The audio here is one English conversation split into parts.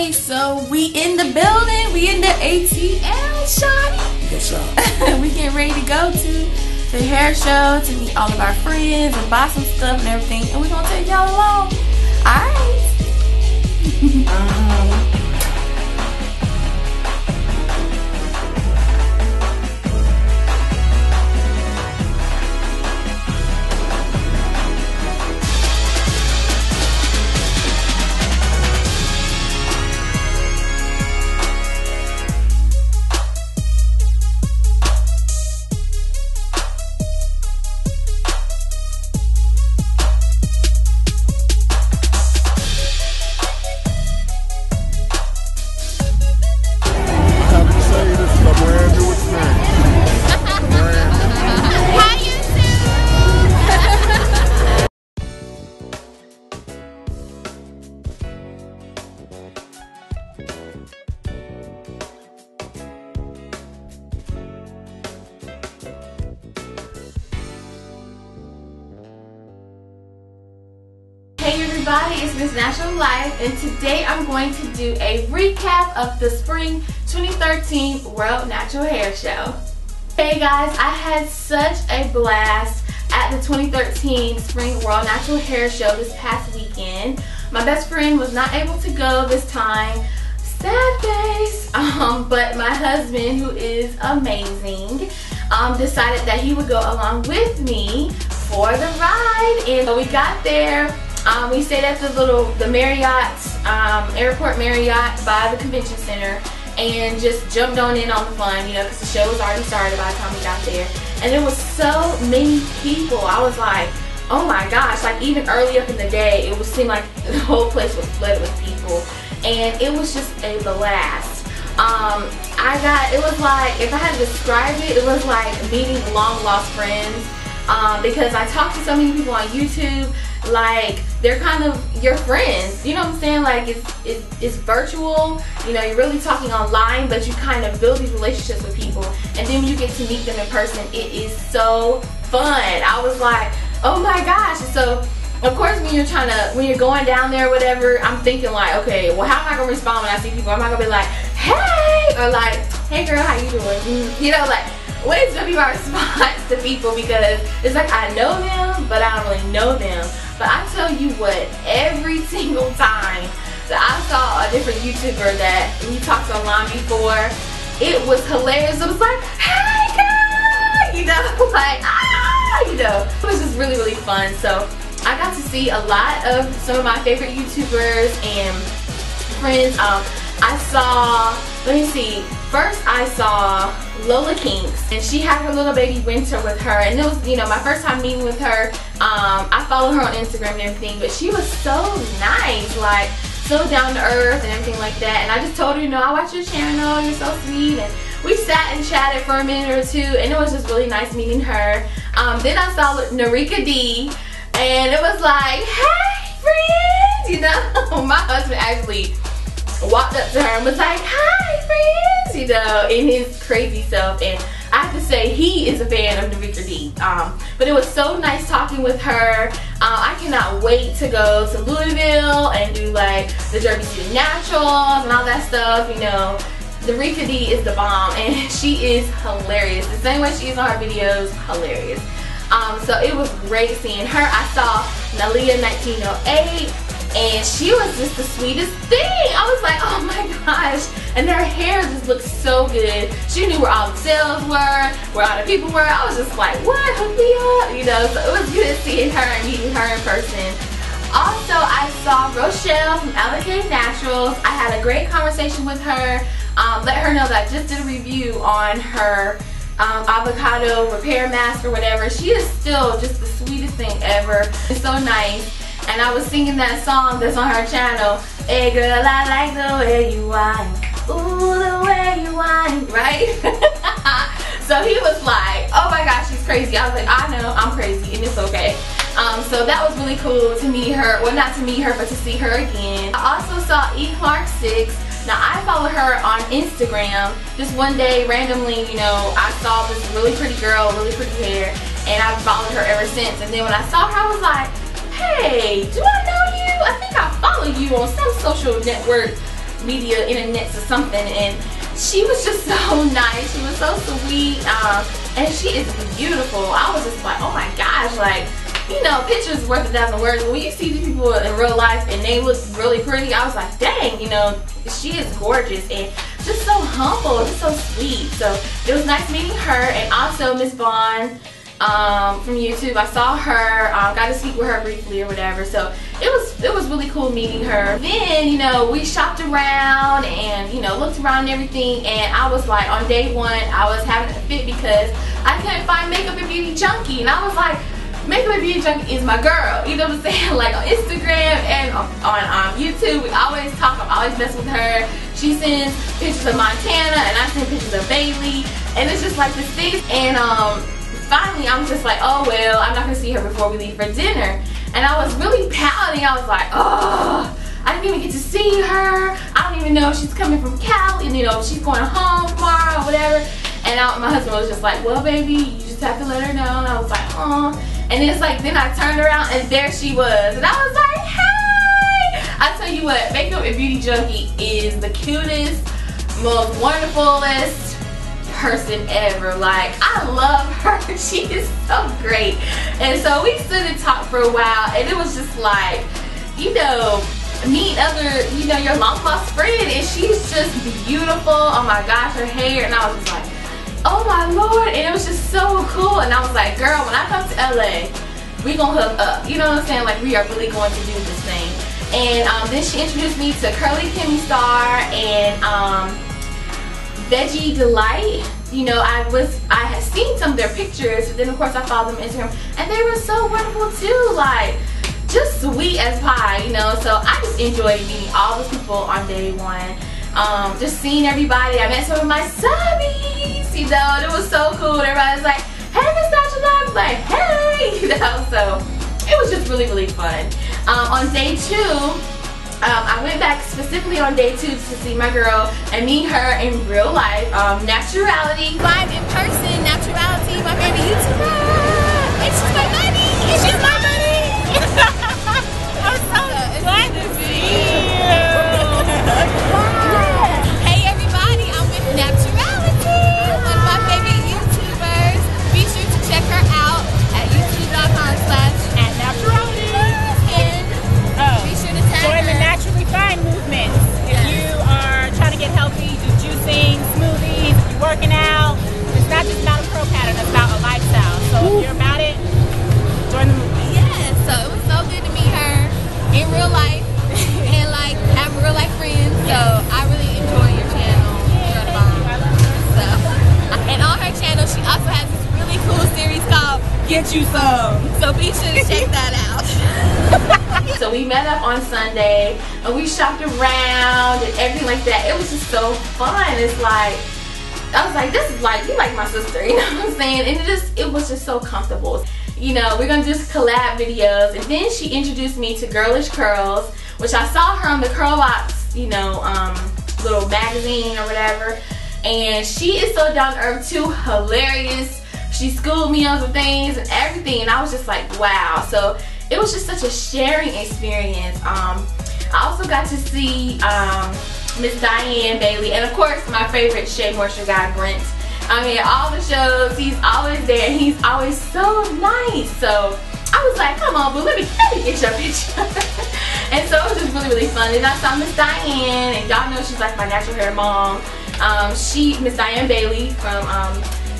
everybody. So we in the building. We in the ATL, shawty. What's up? We getting ready to go to the hair show to meet all of our friends and buy some stuff and everything. And we're gonna take y'all along. Alright. Hey everybody, it's MzNaturalLife, and today I'm going to do a recap of the Spring 2013 World Natural Hair Show. Hey guys, I had such a blast at the 2013 Spring World Natural Hair Show this past weekend. My best friend was not able to go this time, sad face, but my husband, who is amazing, decided that he would go along with me for the ride. And so we got there. We stayed at the Marriott, Airport Marriott by the Convention Center, and just jumped on in on the fun, you know, because the show was already started by the time we got there. And there was so many people. I was like, oh my gosh, like even early up in the day, it would seem like the whole place was flooded with people. And it was just a blast. It was like, if I had to describe it, it was like meeting long lost friends. Because I talked to so many people on YouTube, like they're kind of your friends, you know what I'm saying? Like it's virtual, you know, you're really talking online, but you kind of build these relationships with people, and then when you get to meet them in person, it is so fun. I was like, oh my gosh. So of course when you're going down there or whatever, I'm thinking like, okay, well how am I gonna respond when I see people? Am I gonna be like, hey, or like, hey girl, how you doing? You know, like what is gonna be my response to people, because it's like I know them, but I don't really know them. But I tell you what, every single time that I saw a different YouTuber that we talked online before, it was hilarious. It was like, hey girl, you know, like you know, it was just really, really fun. So I got to see a lot of some of my favorite YouTubers and friends. I saw, let me see, first I saw Lola Kinks, and she had her little baby Winter with her, and it was, you know, my first time meeting with her. I follow her on Instagram and everything, but she was so nice, like so down to earth and everything like that. And I just told her, you know, I watch your channel, you're so sweet, and we sat and chatted for a minute or two, and it was just really nice meeting her. Then I saw Narika D, and it was like, hey friends, you know. My husband actually walked up to her and was like, hi friends, you know, in his crazy self. And I have to say, he is a fan of Narika D. But it was so nice talking with her. I cannot wait to go to Louisville and do like the Derby City Naturals and all that stuff, you know. Narika D is the bomb, and she is hilarious. The same way she is on her videos, hilarious. So it was great seeing her. I saw Nalia 1908, and she was just the sweetest thing. I was like, oh my gosh. And her hair just looked so good. She knew where all the sales were, where all the people were. I was just like, what? Hook me up, you know. So it was good seeing her and meeting her in person. Also, I saw Rochelle from Outtakes Naturals. I had a great conversation with her. Let her know that I just did a review on her avocado repair mask or whatever. She is still just the sweetest thing ever. It's so nice. And I was singing that song that's on her channel. Hey girl, I like the way you whine. Ooh, the way you whine, right? So he was like, oh my gosh, she's crazy. I was like, I know, I'm crazy, and it's okay. So that was really cool to meet her. Well, not to meet her, but to see her again. I also saw E. Clark 6. Now I follow her on Instagram. Just one day, randomly, you know, I saw this really pretty girl, really pretty hair, and I've followed her ever since. And then when I saw her, I was like, hey, do I know you? I think I follow you on some social network. media internets or something, and she was just so nice. She was so sweet, and she is beautiful. I was just like, oh my gosh, like, you know, pictures worth 1,000 words. When you see these people in real life and they look really pretty, I was like, dang, you know, she is gorgeous and just so humble, just so sweet. So it was nice meeting her, and also Miss Vaughn from YouTube. I saw her, got to speak with her briefly or whatever. So it was really cool meeting her. Then, you know, we shopped around and, you know, looked around and everything, and I was like, on day one, I was having a fit because I couldn't find Makeup and Beauty Junkie, and I was like, Makeup and Beauty Junkie is my girl, you know what I'm saying? Like on Instagram and on YouTube, we always talk. I'm always messing with her. She sends pictures of Montana and I send pictures of Bailey, and it's just like this thing. And finally, I was just like, oh well, I'm not gonna see her before we leave for dinner. And I was really pouting. I was like, oh, I didn't even get to see her. I don't even know if she's coming from Cali, and you know, she's going home tomorrow or whatever. And my husband was just like, well, baby, you just have to let her know. And I was like, oh. And it's like, then I turned around and there she was. And I was like, hey! I tell you what, Makeup and Beauty Junkie is the cutest, most wonderfulest person ever. Like, I love her. She is so great. And so we stood and talked for a while, and it was just like, you know, meet other, you know, your long lost friend, and she's just beautiful. Oh my gosh, her hair. And I was just like, oh my lord. And it was just so cool. And I was like, girl, when I come to LA, we gonna hook up, you know what I'm saying? Like, we are really going to do this thing. And then she introduced me to Curly Kimmy Star and Veggie Delight. You know, I had seen some of their pictures, but then of course I followed them on Instagram, and they were so wonderful too, like just sweet as pie, you know. So I just enjoyed meeting all the people on day one. Just seeing everybody. I met some of my subbies, you know, and it was so cool. Everybody was like, hey, MzNaturalLife. I was like, hey, you know. So it was just really, really fun. On day two, I went back specifically on day 2 to see my girl and meet her in real life. Naturality. Live in person, Naturality, my baby YouTuber. And she's my buddy. And she's my buddy. I'm so glad to see you. Hey everybody, I'm with Naturality, one of my favorite YouTubers. Be sure to check her out at youtube.com/naturality. And be sure to tag Join her. the Naturally Fine movement. If you are trying to get healthy, do juicing, smoothies, if you're working out, it's not just about a pro pattern, it's about a lifestyle. So if you're about it, join the movement. Yeah, so it was so good to meet her in real life and like have real life friends. So I really enjoy your channel. You're the bomb. I love her. So, and on her channel, she also has this really cool series called Get You Some. So be sure to check that out. So we met up on Sunday and we shopped around and everything like that. It was just so fun. It's like, I was like, this is like, you like my sister, you know what I'm saying? And it was just so comfortable. You know, we're gonna do collab videos. And then she introduced me to Girlish Curls, which I saw her on the Curl Box, you know, little magazine or whatever. And she is so down to earth too, hilarious. She schooled me on some things and everything, and I was just like, wow. So it was just such a sharing experience. I also got to see Miss Diane Bailey, and of course my favorite Shea Moisture guy, Brent. I mean, all the shows, he's always there, and he's always so nice. So I was like, come on, boo, let me get your picture. And so it was just really, really fun. And I saw Miss Diane, and y'all know she's like my natural hair mom. Miss Diane Bailey from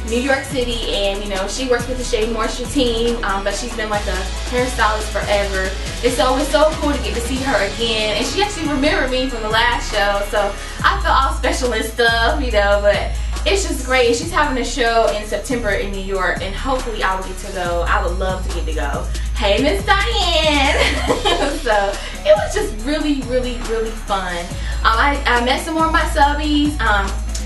New York City, and you know, she works with the Shea Moisture team, but she's been like a hairstylist forever. And so it was so cool to get to see her again, and she actually remembered me from the last show, so I feel all special and stuff, you know. But it's just great. She's having a show in September in New York, and hopefully I will get to go. I would love to get to go. Hey, Miss Diane. So it was just really, really, really fun. I met some more of my subbies.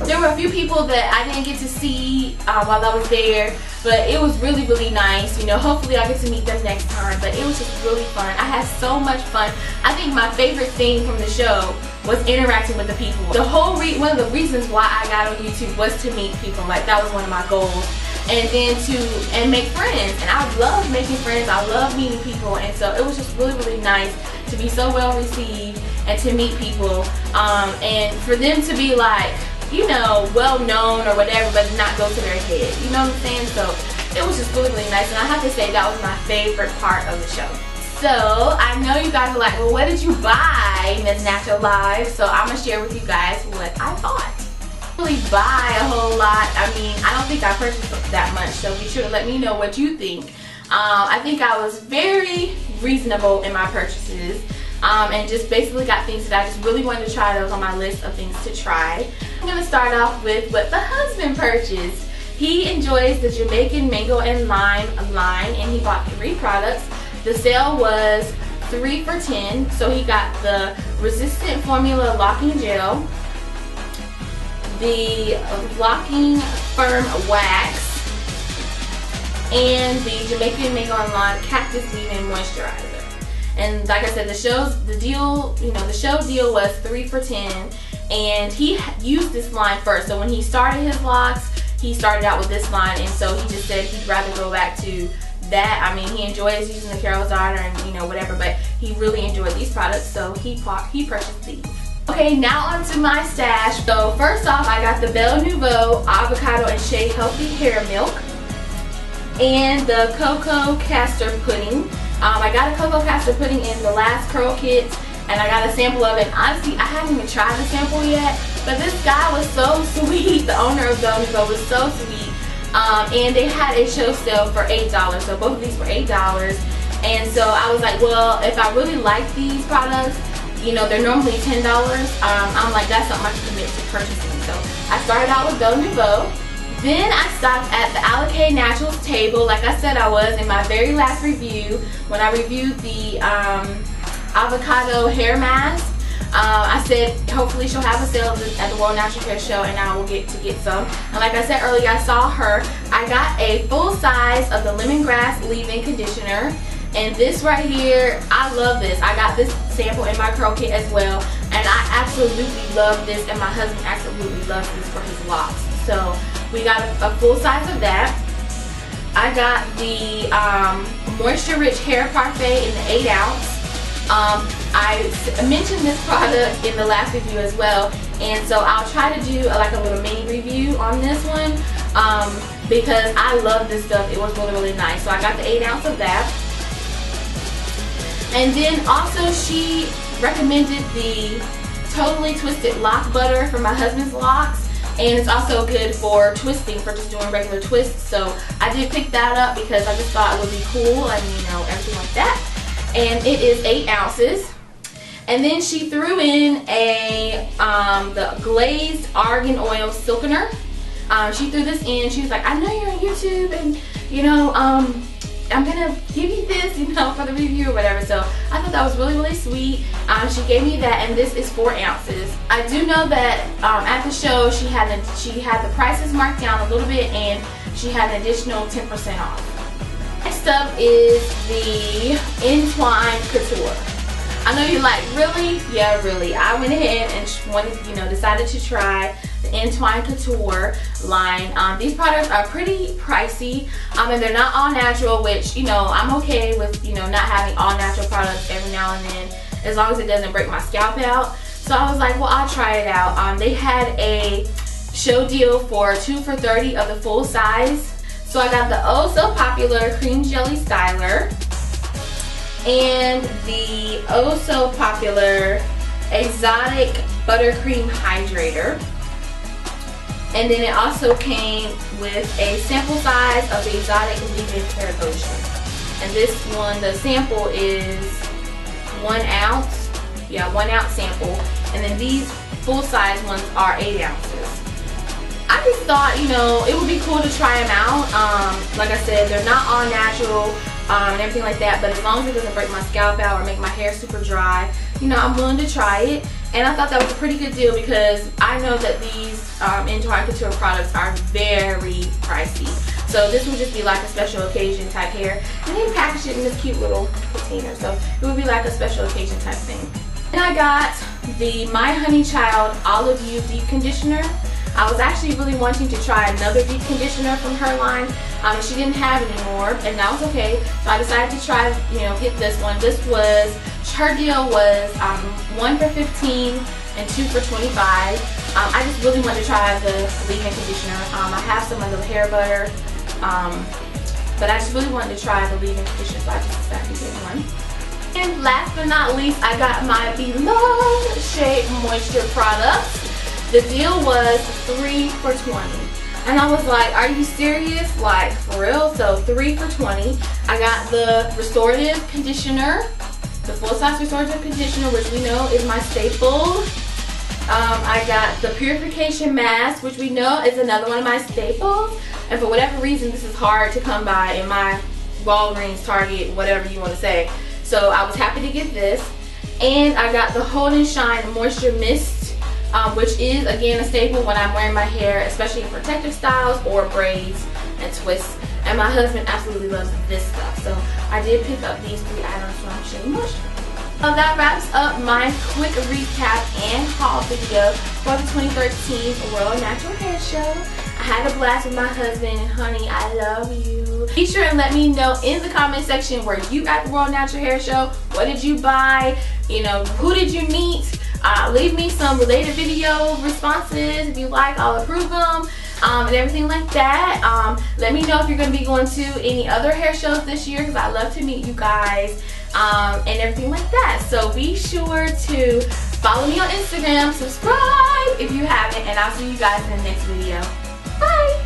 There were a few people that I didn't get to see while I was there, but it was really, really nice. You know, hopefully I get to meet them next time, but it was just really fun. I had so much fun. I think my favorite thing from the show was interacting with the people. One of the reasons why I got on YouTube was to meet people. Like, that was one of my goals. And then to make friends. And I love making friends. I love meeting people. And so it was just really, really nice to be so well received and to meet people, and for them to be like, you know, well known or whatever, but not go to their head. You know what I'm saying? So it was just really, really nice, and I have to say that was my favorite part of the show. So I know you guys are like, well, what did you buy, Ms. Natural Life? So I'm gonna share with you guys what I bought. Really buy a whole lot. I mean, I don't think I purchased that much, so be sure to let me know what you think. I think I was very reasonable in my purchases, and just basically got things that I just really wanted to try. Those on my list of things to try. I'm gonna start off with what the husband purchased. He enjoys the Jamaican Mango and Lime line, and he bought 3 products. The sale was 3 for $10, so he got the Resistant Formula Locking Gel, the Locking Firm Wax, and the Jamaican Mango and Lime Cactus Leave-In Moisturizer. And like I said, the show deal was 3 for $10, and he used this line first. So when he started his locks, he started out with this line, and so he just said he'd rather go back to that. I mean, he enjoys using the Carol's Daughter and, you know, whatever, but he really enjoyed these products, so he purchased these. Okay, now onto my stash. So first off, I got the Belle Nouveau Avocado and Shea Healthy Hair Milk and the Cocoa Castor Pudding. I got a Cocoa Castor Pudding in the last curl kit, and I got a sample of it. Honestly, I haven't even tried the sample yet, but this guy was so sweet. The owner of Belle Nouveau was so sweet. And they had a show sale for $8, so both of these were $8. And so I was like, well, if I really like these products, you know, they're normally $10. I'm like, that's something I can commit to purchasing. So I started out with Belle Nouveau. Then I stopped at the Outtakes Naturals table, like I said I was in my very last review, when I reviewed the avocado hair mask. I said hopefully she'll have a sale at the World Natural Hair Show, and I will get some. And like I said earlier, I saw her. I got a full size of the Lemongrass Leave-In Conditioner. And this right here, I love this. I got this sample in my curl kit as well, and I absolutely love this, and my husband absolutely loves this for his locks. So we got a full size of that. I got the Moisture Rich Hair Parfait in the 8 ounce. I mentioned this product in the last review as well, and so I'll try to do like a little mini review on this one, because I love this stuff. It was really, really nice. So I got the 8 ounce of that. And then also she recommended the Totally Twisted Lock Butter for my husband's locks, and it's also good for twisting, for just doing regular twists. So I did pick that up because I just thought it would be cool, and you know, everything like that. And it is 8 ounces. And then she threw in the glazed argan oil silkener. She threw this in. She was like, I know you're on YouTube, and you know, I'm gonna give you this, you know, for the review or whatever. So I thought that was really, really sweet. She gave me that, and this is 4 ounces. I do know that at the show she had the prices marked down a little bit, and she had an additional 10% off. Next up is the Entwine Couture. I know you're like, really? Yeah, really. I went ahead and decided to try the Entwine Couture line. These products are pretty pricey, and they're not all natural, which, you know, I'm okay with, you know, not having all natural products every now and then, as long as it doesn't break my scalp out. So I was like, well, I'll try it out. They had a show deal for 2 for $30 of the full size. So I got the oh so popular Cream Jelly Styler and the oh so popular Exotic Buttercream Hydrator. And then it also came with a sample size of the Exotic Leave-In Hair Lotion. And this one, the sample is 1 ounce. Yeah, 1 ounce sample. And then these full size ones are 8 ounces. I just thought, you know, it would be cool to try them out. Like I said, they're not all natural and everything like that, but as long as it doesn't break my scalp out or make my hair super dry, you know, I'm willing to try it. And I thought that was a pretty good deal because I know that these Entwine Couture products are very pricey. So this would just be like a special occasion type hair. And they packaged it in this cute little container, so it would be like a special occasion type thing. And I got the My Honey Child Olive You Deep Conditioner. I was actually really wanting to try another deep conditioner from her line. She didn't have any more, and that was okay. So I decided to try, you know, get this one. This was her deal was 1 for $15 and 2 for $25. I just really wanted to try the leave-in conditioner. I have some of the hair butter, but I just really wanted to try the leave-in conditioner, so I just decided to get one. And last but not least, I got my beloved Shea Moisture products. The deal was 3 for $20. And I was like, are you serious? Like, for real? So 3 for $20. I got the restorative conditioner, the full-size restorative conditioner, which we know is my staple. I got the purification mask, which we know is another one of my staples. And for whatever reason, this is hard to come by in my Walgreens, Target, whatever you want to say. So I was happy to get this. And I got the Hold and Shine Moisture Mist, which is, again, a staple when I'm wearing my hair, especially in protective styles or braids and twists. And my husband absolutely loves this stuff. So I did pick up these 3 items from Shea Moisture. So that wraps up my quick recap and haul video for the 2013 World Natural Hair Show. I had a blast with my husband, and honey, I love you. Be sure and let me know in the comment section, were you at the World Natural Hair Show? What did you buy? You know, who did you meet? Leave me some related video responses. If you like, I'll approve them. And everything like that. Let me know if you're going to be going to any other hair shows this year, because I love to meet you guys and everything like that. So be sure to follow me on Instagram, subscribe if you haven't, and I'll see you guys in the next video. Bye!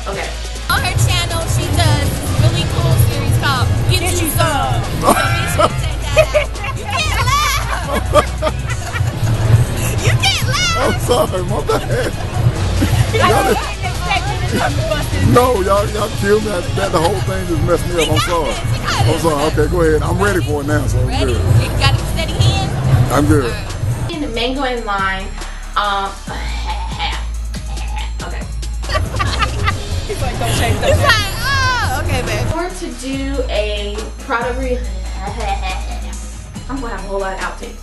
Okay. On her channel, she does this really cool series called Get You Some. So be sure to check that out. You can't laugh! You can't laugh! I'm sorry, my bad. Y'all No, y'all killed me. That the whole thing just messed me up. I'm sorry. I'm sorry. Okay, go ahead. I'm ready for it now, so I'm ready? good. You got a steady hand? I'm good. And mango and lime. Okay. He's like, don't change that. It's like, oh, okay, babe. Or to do a product I'm gonna have a whole lot of outtakes.